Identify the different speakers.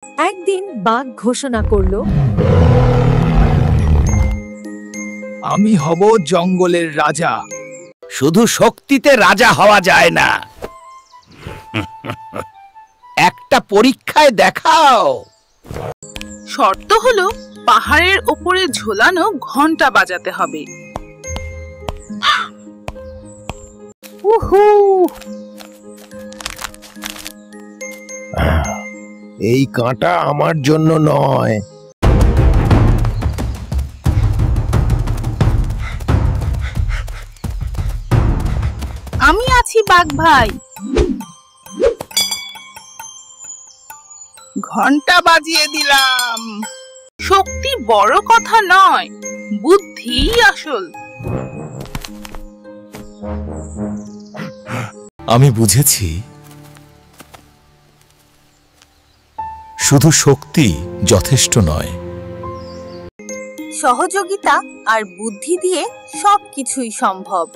Speaker 1: একদিন বাঘ ঘোষণা করল,
Speaker 2: আমি হব জঙ্গলের রাজা।
Speaker 3: শুধু শক্তিতে রাজা হওয়া যায় না, একটা পরীক্ষায় দেখাও।
Speaker 4: শর্ত হলো পাহাড়ের ওপরে ঝোলানো ঘন্টা বাজাতে হবে।
Speaker 1: উহু,
Speaker 5: এই কাঁটা আমার জন্য নয়।
Speaker 4: আমি আছি বাঘ ভাই। ঘন্টা বাজিয়ে দিলাম। শক্তি বড় কথা নয়, বুদ্ধিই আসল।
Speaker 6: আমি বুঝেছি, শুধু শক্তি যথেষ্ট নয়।
Speaker 1: সহযোগিতা আর বুদ্ধি দিয়ে সবকিছুই সম্ভব।